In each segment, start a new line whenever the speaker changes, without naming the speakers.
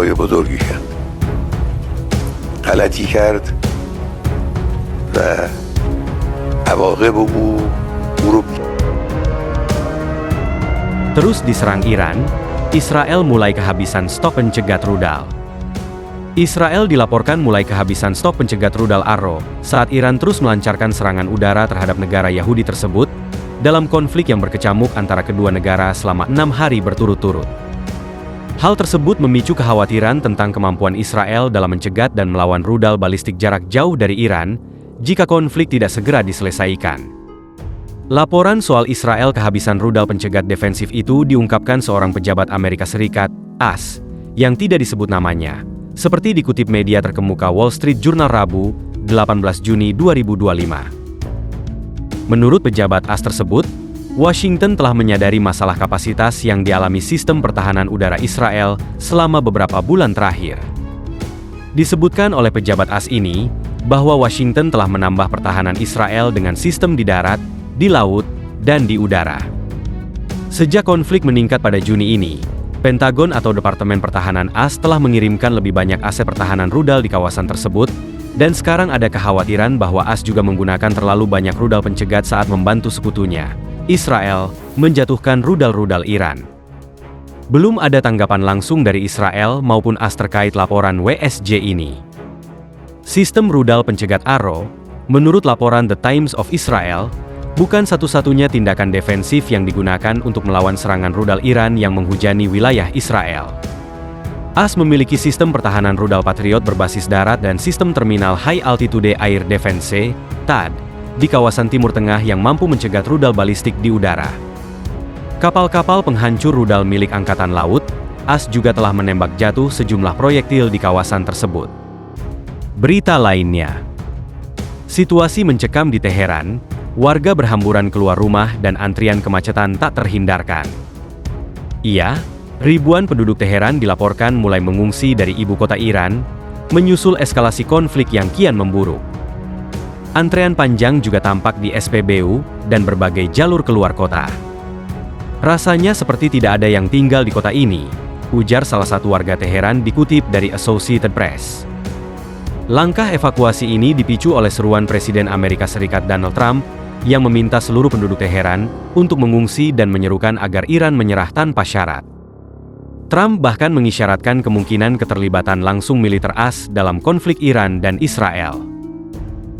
خطای بزرگی کرد. غلطی کرد و عواقب او رو.
Terus diserang Iran, Israel mulai kehabisan stok pencegat rudal. Israel dilaporkan mulai kehabisan stok pencegat rudal Arrow saat Iran terus melancarkan serangan udara terhadap negara Yahudi tersebut dalam konflik yang berkecamuk antara kedua negara selama 6 hari berturut-turut. Hal tersebut memicu kekhawatiran tentang kemampuan Israel dalam mencegat dan melawan rudal balistik jarak jauh dari Iran jika konflik tidak segera diselesaikan. Laporan soal Israel kehabisan rudal pencegat defensif itu diungkapkan seorang pejabat Amerika Serikat, AS, yang tidak disebut namanya, seperti dikutip media terkemuka Wall Street Journal Rabu, 18 Juni 2025. Menurut pejabat AS tersebut, Washington telah menyadari masalah kapasitas yang dialami sistem pertahanan udara Israel selama beberapa bulan terakhir. Disebutkan oleh pejabat AS ini, bahwa Washington telah menambah pertahanan Israel dengan sistem di darat, di laut, dan di udara. Sejak konflik meningkat pada Juni ini, Pentagon atau Departemen Pertahanan AS telah mengirimkan lebih banyak aset pertahanan rudal di kawasan tersebut, dan sekarang ada kekhawatiran bahwa AS juga menggunakan terlalu banyak rudal pencegat saat membantu sekutunya, Israel, menjatuhkan rudal-rudal Iran. Belum ada tanggapan langsung dari Israel maupun AS terkait laporan WSJ ini. Sistem rudal pencegat Arrow, menurut laporan The Times of Israel, bukan satu-satunya tindakan defensif yang digunakan untuk melawan serangan rudal Iran yang menghujani wilayah Israel. AS memiliki sistem pertahanan rudal Patriot berbasis darat dan sistem terminal High Altitude Air Defense, THAAD, di kawasan Timur Tengah yang mampu mencegat rudal balistik di udara. Kapal-kapal penghancur rudal milik Angkatan Laut, AS juga telah menembak jatuh sejumlah proyektil di kawasan tersebut. Berita lainnya, situasi mencekam di Teheran. Warga berhamburan keluar rumah dan antrian kemacetan tak terhindarkan. Ribuan penduduk Teheran dilaporkan mulai mengungsi dari ibu kota Iran, menyusul eskalasi konflik yang kian memburuk. Antrean panjang juga tampak di SPBU dan berbagai jalur keluar kota. Rasanya seperti tidak ada yang tinggal di kota ini, ujar salah satu warga Teheran dikutip dari Associated Press. Langkah evakuasi ini dipicu oleh seruan Presiden Amerika Serikat Donald Trump yang meminta seluruh penduduk Teheran untuk mengungsi dan menyerukan agar Iran menyerah tanpa syarat. Trump bahkan mengisyaratkan kemungkinan keterlibatan langsung militer AS dalam konflik Iran dan Israel.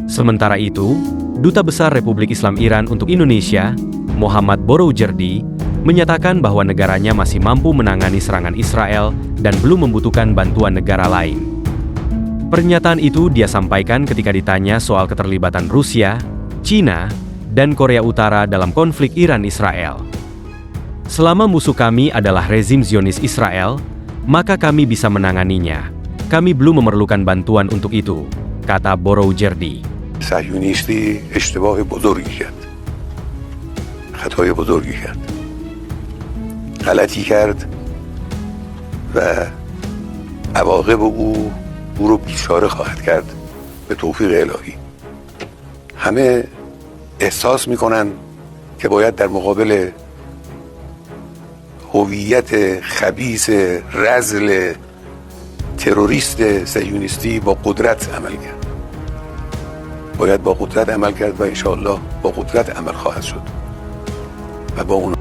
Sementara itu, Duta Besar Republik Islam Iran untuk Indonesia, Mohammad Boroujerdi, menyatakan bahwa negaranya masih mampu menangani serangan Israel dan belum membutuhkan bantuan negara lain. Pernyataan itu dia sampaikan ketika ditanya soal keterlibatan Rusia, China, dan Korea Utara dalam konflik Iran-Israel. Selama musuh kami adalah rezim Zionis Israel, maka kami bisa menanganinya. Kami belum memerlukan bantuan untuk itu, kata Boroujerdi.
صهیونیستی اشتباه بزرگی کرد. خطای بزرگی کرد. غلطی کرد و عواقب او رو بیچاره خواهد کرد به توفیق الهی. همه احساس میکنن که باید در مقابل هویت خبیث رذل تروریست صهیونیستی با قدرت عمل کرد. باید با قدرت عمل کرد و انشاءالله با قدرت عمل خواهد شد و با اون